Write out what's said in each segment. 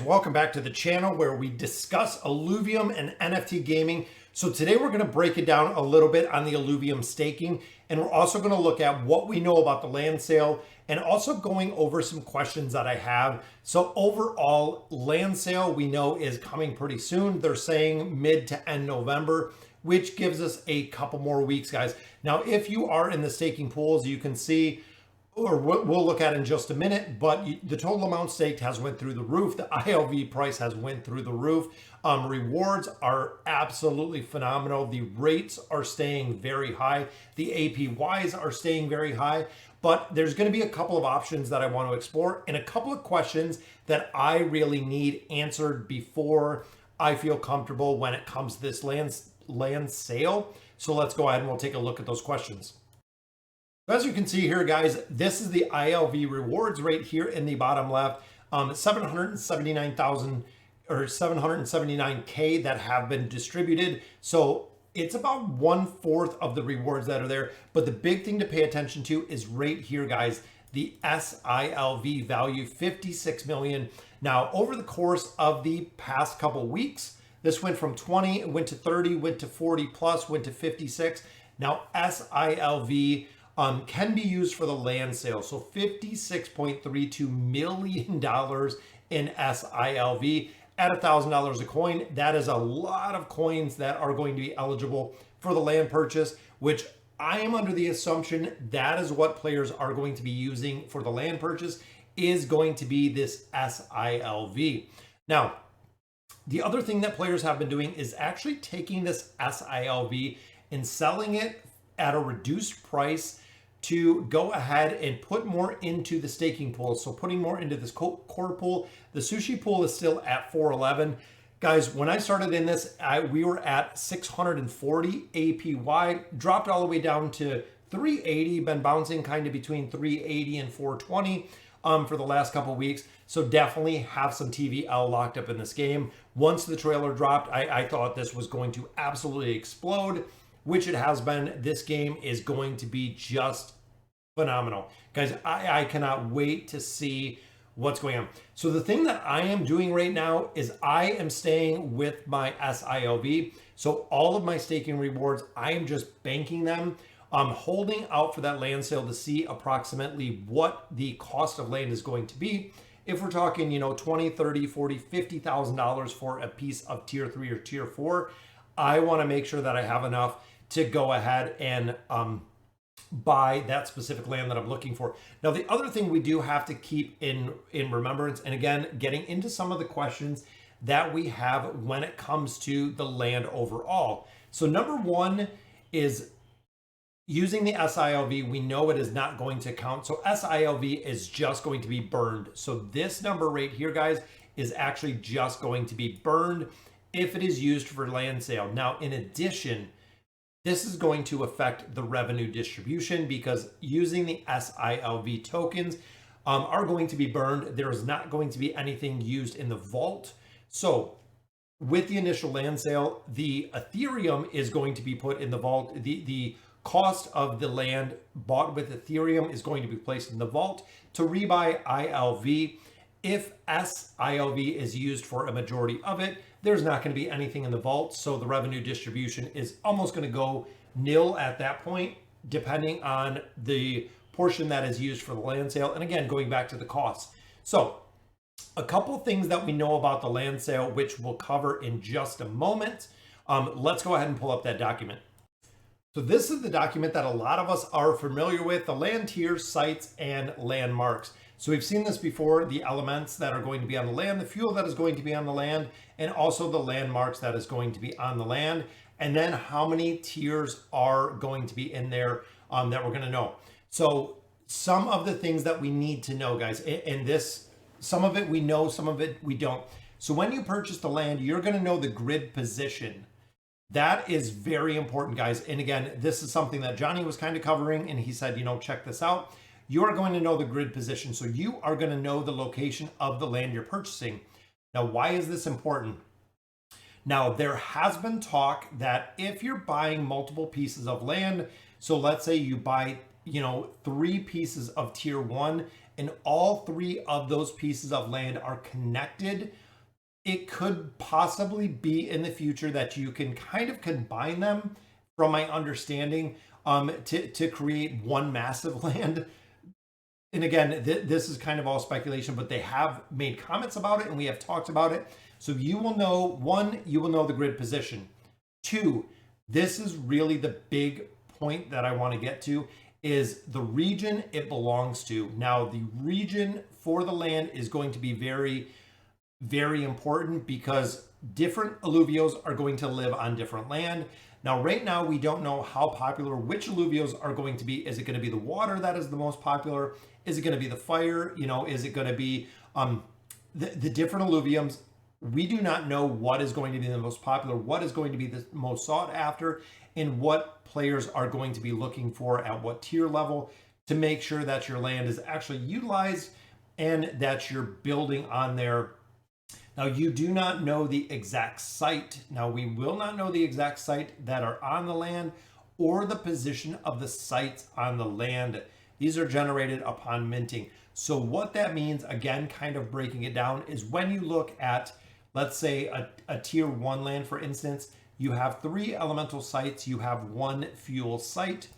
welcome back to the channel where we discuss Illuvium and NFT gaming. So today we're going to break it down a little bit on the Illuvium staking, and we're also going to look at what we know about the land sale and also going over some questions that I have. So overall, land sale we know is coming pretty soon. They're saying mid to end November, which gives us a couple more weeks, guys. Now, if you are in the staking pools, you can see, or we'll look at in just a minute, but the total amount staked has went through the roof. The ILV price has went through the roof. Rewards are absolutely phenomenal. The rates are staying very high. The APYs are staying very high, but there's going to be a couple of options that I want to explore and a couple of questions that I really need answered before I feel comfortable when it comes to this land sale. So let's go ahead and we'll take a look at those questions. As you can see here, guys, this is the ILV rewards right here in the bottom left. 779,000 or 779K that have been distributed. So it's about 1/4 of the rewards that are there. But the big thing to pay attention to is right here, guys, the sILV value, 56 million. Now, over the course of the past couple weeks, this went from 20, went to 30, went to 40 plus, went to 56. Now, sILV can be used for the land sale. So $56.32 million in sILV at $1,000 a coin. That is a lot of coins that are going to be eligible for the land purchase, which I am under the assumption that is what players are going to be using for the land purchase, is going to be this sILV. Now, the other thing that players have been doing is actually taking this sILV and selling it at a reduced price to go ahead and put more into the staking pool. So putting more into this core pool. The sushi pool is still at 411. Guys, when I started in this, we were at 640 APY, dropped all the way down to 380, been bouncing kind of between 380 and 420 for the last couple of weeks. So definitely have some TVL locked up in this game. Once the trailer dropped, I thought this was going to absolutely explode, which it has been. This game is going to be just phenomenal. Guys, I cannot wait to see what's going on. So the thing that I am doing right now is I am staying with my sILV. So all of my staking rewards, I am just banking them. I'm holding out for that land sale to see approximately what the cost of land is going to be. If we're talking, $20, $30, $40, $50,000 for a piece of tier 3 or tier 4, I want to make sure that I have enough to go ahead and buy that specific land that I'm looking for. Now, the other thing we do have to keep in remembrance, and again, getting into some of the questions that we have when it comes to the land overall. So number one is using the sILV. We know it is not going to count. So sILV is just going to be burned. So this number right here, guys, is actually just going to be burned if it is used for land sale. Now, in addition, this is going to affect the revenue distribution because using the sILV tokens are going to be burned. There is not going to be anything used in the vault. So with the initial land sale, the Ethereum is going to be put in the vault. The cost of the land bought with Ethereum is going to be placed in the vault to rebuy ILV. If sILV is used for a majority of it, there's not going to be anything in the vault. So the revenue distribution is almost going to go nil at that point, depending on the portion that is used for the land sale. And again, going back to the costs. So a couple of things that we know about the land sale, which we'll cover in just a moment. Let's go ahead and pull up that document. So this is the document that a lot of us are familiar with, the land tiers, sites, and landmarks. So we've seen this before, the elements that are going to be on the land, the fuel that is going to be on the land, and also the landmarks that is going to be on the land, and then how many tiers are going to be in there that we're going to know. So some of the things that we need to know, guys, and this, some of it we know, some of it we don't. So when you purchase the land, you're going to know the grid position. That is very important, guys. And again, this is something that Johnny was kind of covering, and he said, check this out. You are going to know the grid position. So you are going to know the location of the land you're purchasing. Now, why is this important? Now, there has been talk that if you're buying multiple pieces of land, so let's say you buy, 3 pieces of tier 1, and all 3 of those pieces of land are connected it could possibly be in the future that you can kind of combine them, from my understanding, to create one massive land. And again, this is kind of all speculation, but they have made comments about it and we have talked about it. So you will know, one, you will know the grid position. Two, this is really the big point that I want to get to, is the region it belongs to. Now, the region for the land is going to be very, very important because different alluvials are going to live on different land. Now, right now, we don't know how popular which alluvials are going to be. Is it going to be the water that is the most popular? Is it going to be the fire? You know, is it going to be the different alluviums? We do not know what is going to be the most popular, what is going to be the most sought after, and what players are going to be looking for at what tier level to make sure that your land is actually utilized and that you're building on there. Now, you do not know the exact site. Now, we will not know the exact site that are on the land or the position of the sites on the land. These are generated upon minting. So what that means, again, kind of breaking it down, is when you look at, let's say, a tier 1 land, for instance, you have 3 elemental sites, you have 1 fuel site.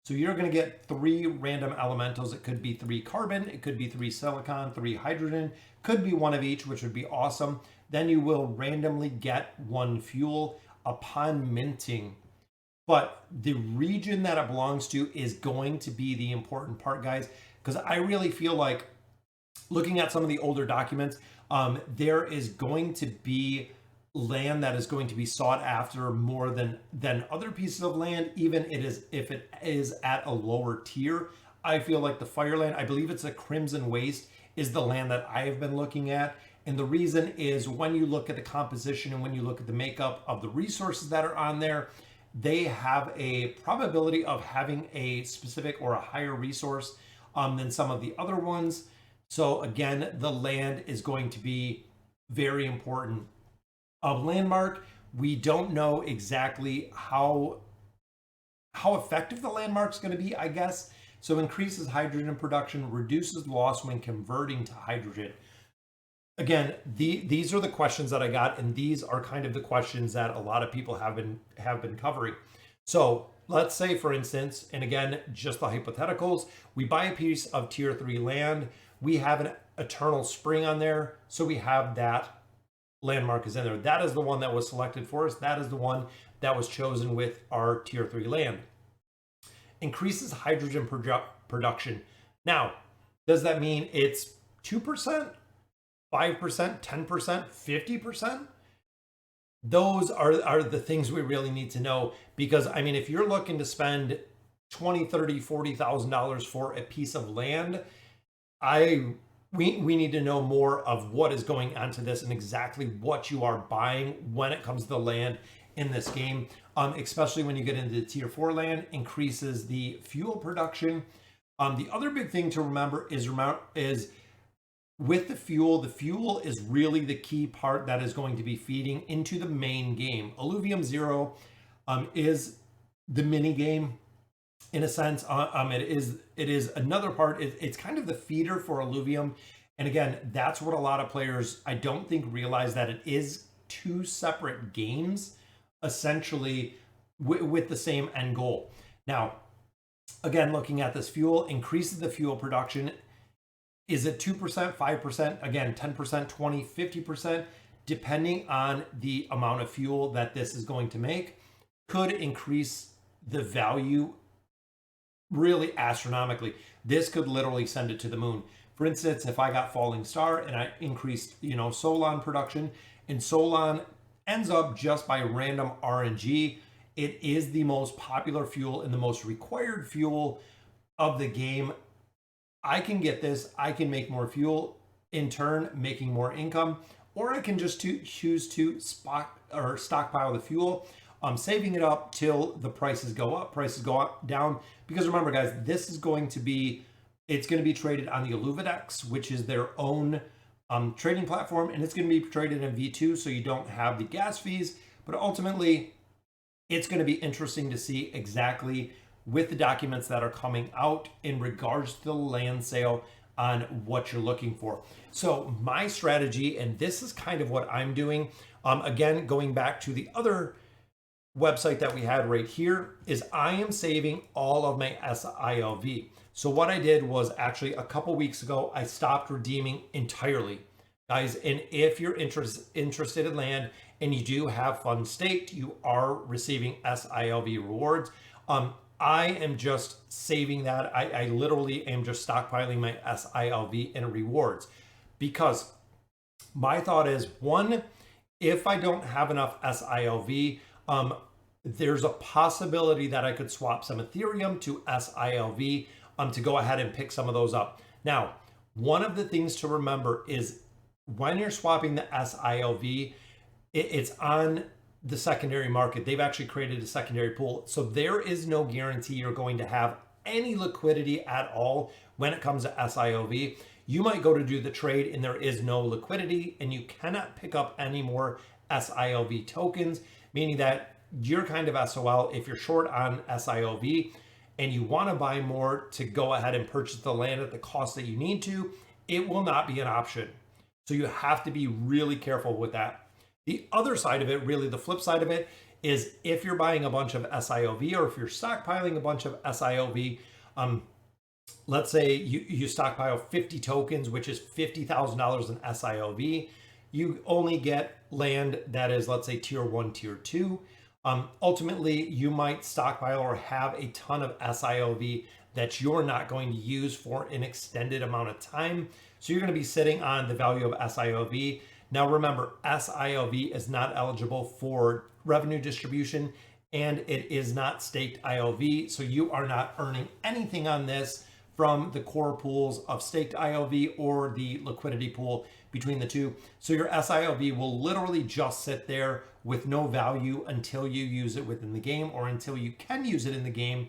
So you're going to get 3 random elementals. It could be 3 carbon, it could be 3 silicon, 3 hydrogen, could be 1 of each, which would be awesome. Then you will randomly get 1 fuel upon minting. But the region that it belongs to is going to be the important part, guys, because I really feel like, looking at some of the older documents, there is going to be land that is going to be sought after more than other pieces of land, even if it is at a lower tier. I feel like the Fireland, I believe it's a Crimson Waste, is the land that I have been looking at. And the reason is, when you look at the composition and when you look at the makeup of the resources that are on there, they have a probability of having a specific or a higher resource than some of the other ones. So again, the land is going to be very important. Landmark, we don't know exactly how effective the landmark is going to be, I guess. So increases hydrogen production, reduces loss when converting to hydrogen. Again, these are the questions that I got, and these are kind of the questions that a lot of people have been covering. So let's say, for instance, and again, just the hypotheticals, we buy a piece of tier 3 land, we have an eternal spring on there, so we have that landmark is in there. That is the one that was selected for us. That is the one that was chosen with our tier 3 land. Increases hydrogen production. Now, does that mean it's 2%? 5%, 10%, 50%? Those are the things we really need to know, because I mean, if you're looking to spend $20,000, $30,000, $40,000 for a piece of land, we need to know more of what is going onto this and exactly what you are buying when it comes to the land in this game, especially when you get into the tier 4 land. Increases the fuel production. The other big thing to remember is with the fuel is really the key part that is going to be feeding into the main game. Alluvium 0 is the mini game in a sense. It is another part. It's kind of the feeder for Alluvium. And again, that's what a lot of players, I don't think, realize, that it is 2 separate games, essentially, with the same end goal. Now, again, looking at this fuel, increases the fuel production. Is it 2%, 5%, again, 10%, 20, 50%, depending on the amount of fuel that this is going to make, could increase the value really astronomically. This could literally send it to the moon. For instance, if I got Falling Star and I increased, Solon production, and Solon ends up just by random RNG, it is the most popular fuel and the most required fuel of the game. I can get this, I can make more fuel, in turn making more income, or I can just choose to stockpile the fuel, saving it up till the prices go up, down. Because remember, guys, this is going to be, it's going to be traded on the Alluvidex, which is their own trading platform, and it's going to be traded in V2, so you don't have the gas fees. But ultimately, it's going to be interesting to see exactly, with the documents that are coming out in regards to the land sale, on what you're looking for. So my strategy, and this is kind of what I'm doing, again, going back to the other website that we had right here, is I am saving all of my sILV. So what I did was actually a couple weeks ago, I stopped redeeming entirely, guys. And if you're interested in land and you do have funds staked, you are receiving sILV rewards. I am just saving that. I literally am just stockpiling my sILV and rewards, because my thought is, one, if I don't have enough sILV, there's a possibility that I could swap some Ethereum to sILV to go ahead and pick some of those up. Now, one of the things to remember is when you're swapping the sILV, it's on the secondary market. They've actually created a secondary pool. So there is no guarantee you're going to have any liquidity at all when it comes to sILV. You might go to do the trade and there is no liquidity and you cannot pick up any more sILV tokens, meaning that you're kind of SOL if you're short on sILV and you want to buy more to go ahead and purchase the land at the cost that you need to. It will not be an option. So you have to be really careful with that. The other side of it, really the flip side of it, is if you're buying a bunch of sILV or if you're stockpiling a bunch of sILV, let's say you stockpile 50 tokens, which is $50,000 in sILV, you only get land that is, let's say, tier 1, tier 2. Ultimately, you might stockpile or have a ton of sILV that you're not going to use for an extended amount of time. So you're going to be sitting on the value of sILV. Now remember, sILV is not eligible for revenue distribution and it is not staked ILV. So you are not earning anything on this from the core pools of staked ILV or the liquidity pool between the two. So your sILV will literally just sit there with no value until you use it within the game, or until you can use it in the game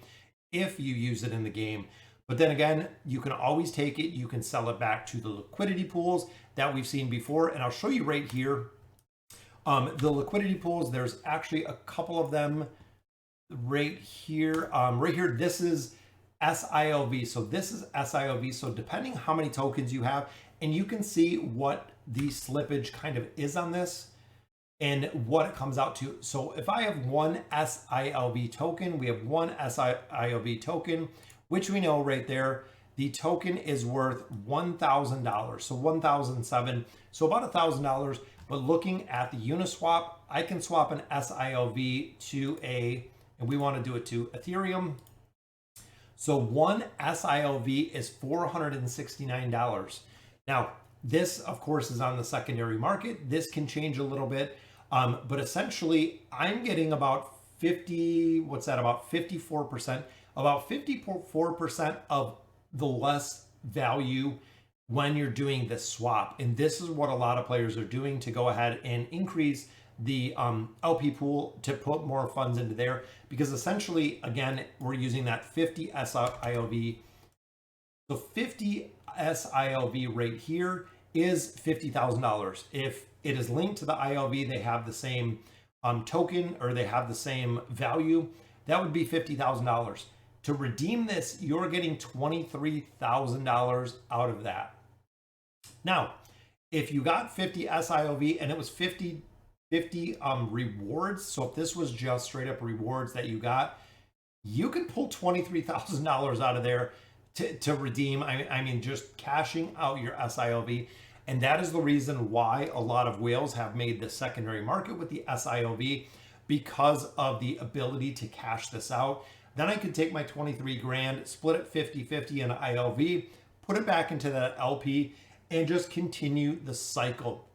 if you use it in the game. But then again, you can always take it, you can sell it back to the liquidity pools that we've seen before. And I'll show you right here, the liquidity pools, there's actually a couple of them right here. Right here, this is sILV. So this is sILV. So depending how many tokens you have, and you can see what the slippage kind of is on this and what it comes out to. So if I have one sILV token, we have one sILV token, which we know right there, the token is worth $1,000. So 1,007, so about $1,000. But looking at the Uniswap, I can swap an sILV to and we want to do it to Ethereum. So one sILV is $469. Now, this, of course, is on the secondary market. This can change a little bit, but essentially, I'm getting about 54%, about 54% of the less value when you're doing this swap. And this is what a lot of players are doing to go ahead and increase the LP pool to put more funds into there, because essentially, again, we're using that 50 sILV. So 50 sILV right here is $50,000. If it is linked to the ILV, they have the same token, or they have the same value, that would be $50,000. To redeem this, you're getting $23,000 out of that. Now, if you got 50 sILV and it was 50 rewards, so if this was just straight up rewards that you got, you could pull $23,000 out of there to redeem. I mean, just cashing out your sILV. And that is the reason why a lot of whales have made the secondary market with the sILV, because of the ability to cash this out. Then I could take my 23 grand, split it 50-50 in ILV, put it back into that LP, and just continue the cycle.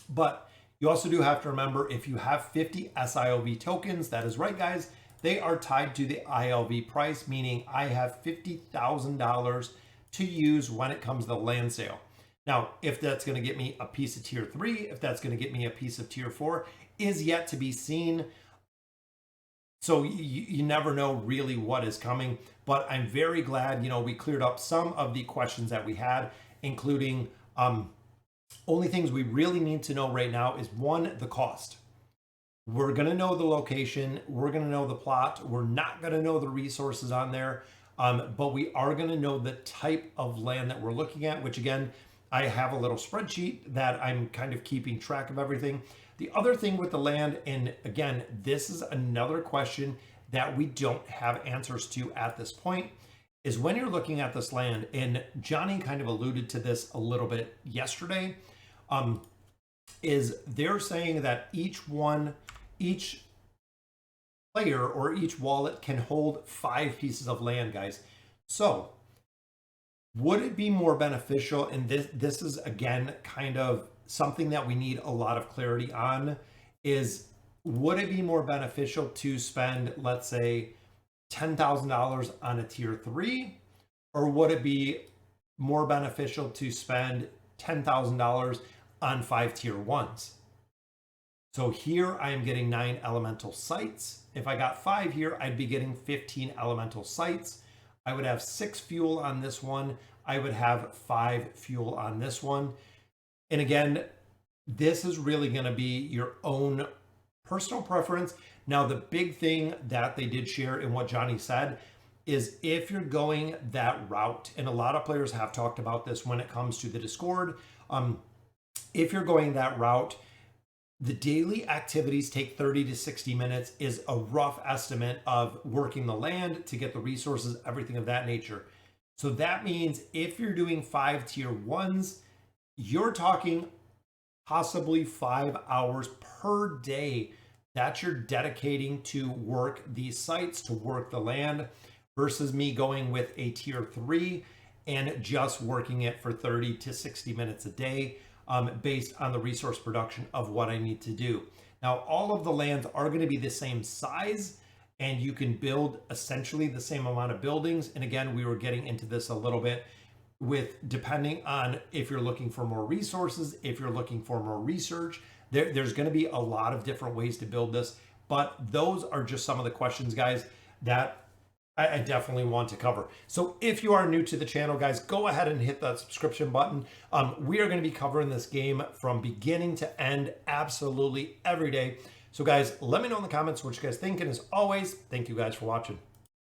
But you also do have to remember, if you have 50 sILV tokens, that is right, guys, they are tied to the ILV price, meaning I have $50,000 to use when it comes to the land sale. Now, if that's going to get me a piece of tier 3, if that's going to get me a piece of tier 4, is yet to be seen. So you never know really what is coming, but I'm very glad, we cleared up some of the questions that we had, including only things we really need to know right now is, one, the cost. We're going to know the location. We're going to know the plot. We're not going to know the resources on there. but we are going to know the type of land that we're looking at, which again, I have a little spreadsheet that I'm kind of keeping track of everything. The other thing with the land, and again, this is another question that we don't have answers to at this point, is when you're looking at this land, and Johnny kind of alluded to this a little bit yesterday, is they're saying that each player or each wallet can hold 5 pieces of land, guys. So would it be more beneficial, and this is again kind of something that we need a lot of clarity on, is would it be more beneficial to spend, let's say, $10,000 on a tier 3, or would it be more beneficial to spend $10,000 on 5 tier 1s? So here I am getting 9 elemental sites. If I got 5 here, I'd be getting 15 elemental sites. I would have 6 fuel on this one. I would have 5 fuel on this one. And again, this is really going to be your own personal preference. Now, the big thing that they did share in what Johnny said is if you're going that route, and a lot of players have talked about this when it comes to the Discord, if you're going that route, the daily activities take 30 to 60 minutes is a rough estimate of working the land to get the resources, everything of that nature. So that means if you're doing 5 tier 1s, you're talking possibly 5 hours per day that you're dedicating to work these sites, to work the land, versus me going with a tier 3 and just working it for 30 to 60 minutes a day, based on the resource production of what I need to do. Now, all of the lands are going to be the same size, and you can build essentially the same amount of buildings. And again, we were getting into this a little bit with depending on if you're looking for more resources, if you're looking for more research, there's going to be a lot of different ways to build this. But those are just some of the questions, guys, that I definitely want to cover. So if you are new to the channel, guys, go ahead and hit that subscription button. We are going to be covering this game from beginning to end absolutely every day. So guys, let me know in the comments what you guys think. And as always, thank you guys for watching.